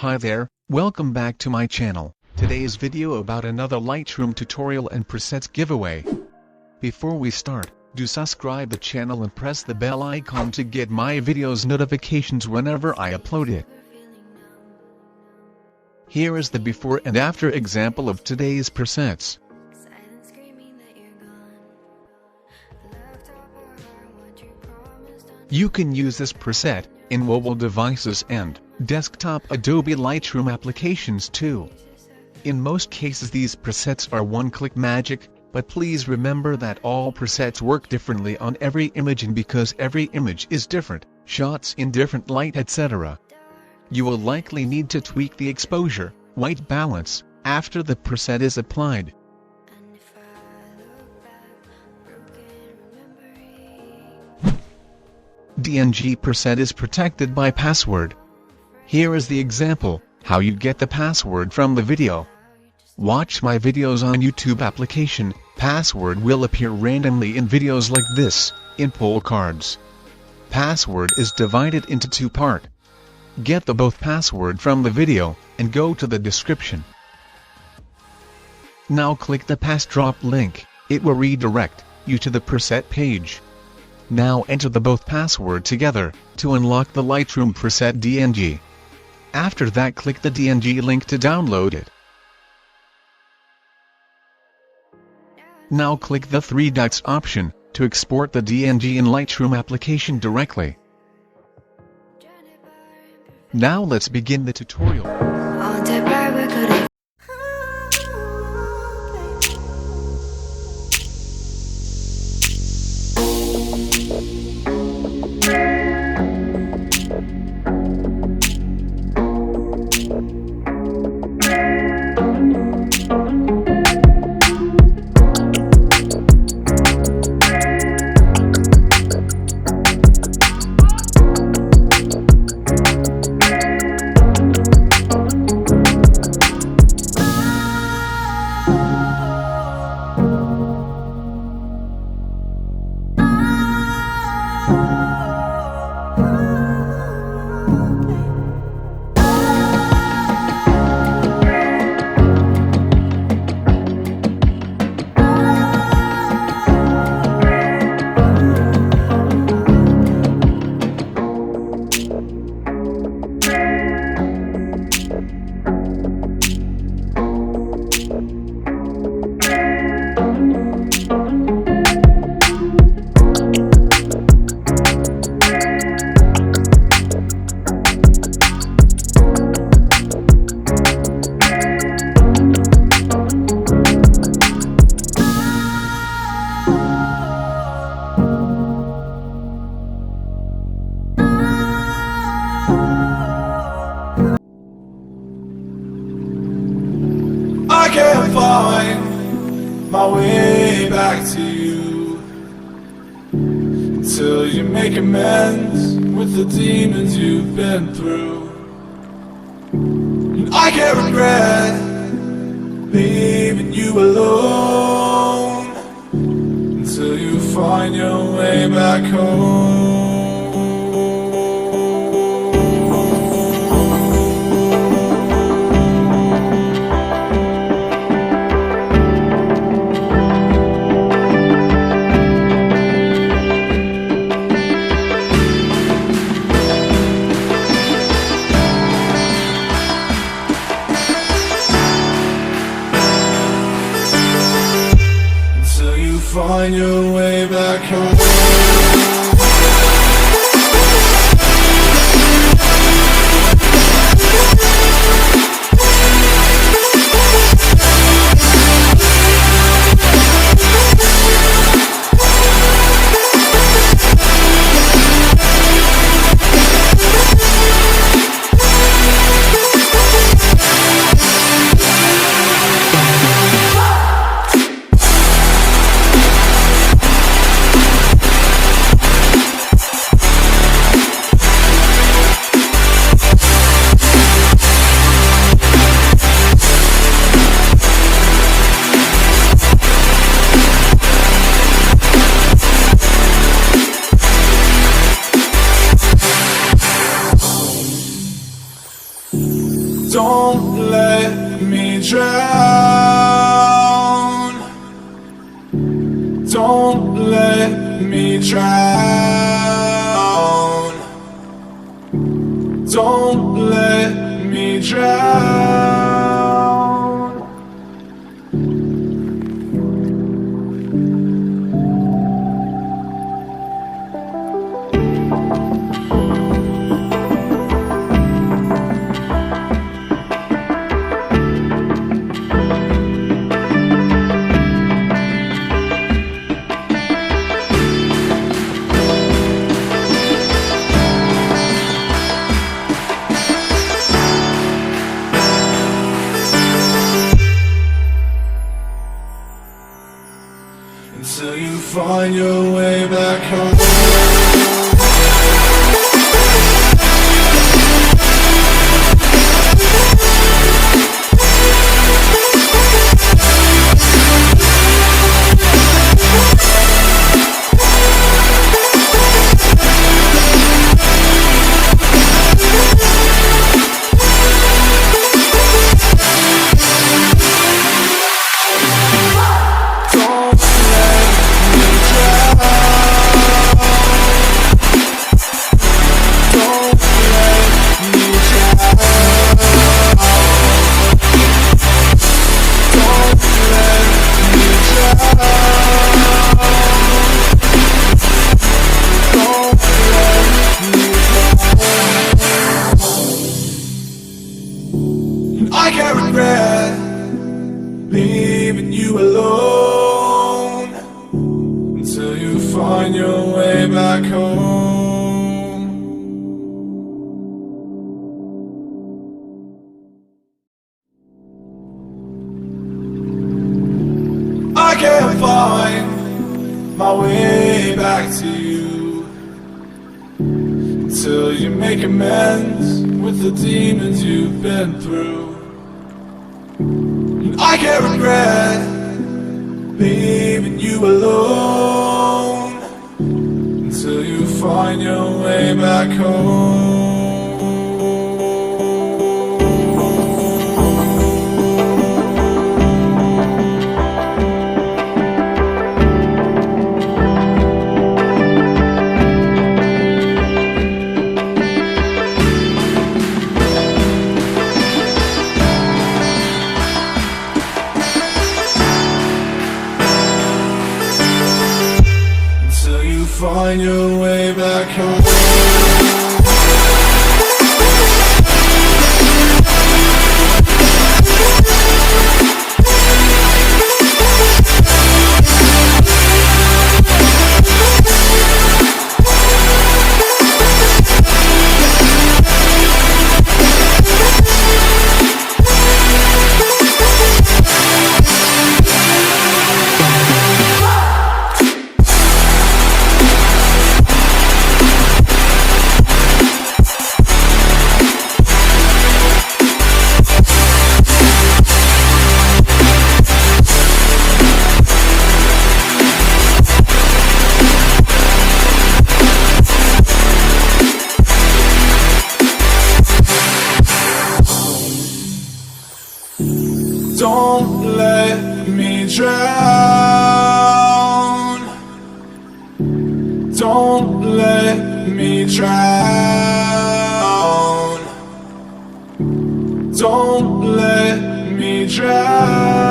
Hi there, welcome back to my channel. Today's video about another Lightroom tutorial and presets giveaway. Before we start, do subscribe the channel and press the bell icon to get my videos notifications whenever I upload it. Here is the before and after example of today's presets. You can use this preset in mobile devices and desktop Adobe Lightroom applications too. In most cases these presets are one-click magic, but please remember that all presets work differently on every image, and because every image is different, shots in different light etc. You will likely need to tweak the exposure, white balance, after the preset is applied. DNG preset is protected by password. Here is the example, how you get the password from the video. Watch my videos on YouTube application, password will appear randomly in videos like this, in poll cards. Password is divided into two parts. Get the both password from the video, and go to the description. Now click the pass drop link, it will redirect you to the preset page. Now enter the both password together, to unlock the Lightroom Preset DNG. After that click the DNG link to download it. Now click the three dots option, to export the DNG in Lightroom application directly. Now let's begin the tutorial. I can't find my way back to you until you make amends with the demons you've been through. And I can't regret leaving you alone until you find your way back home. Find your way back home. me drown. Don't let me drown. Until you find your way back home. I can't regret leaving you alone until you find your way back home. I can't find my way back to you until you make amends with the demons you've been through. I can't regret leaving you alone until you find your way back home. Find your way back home. Don't let me drown. Don't let me drown. Don't let me drown.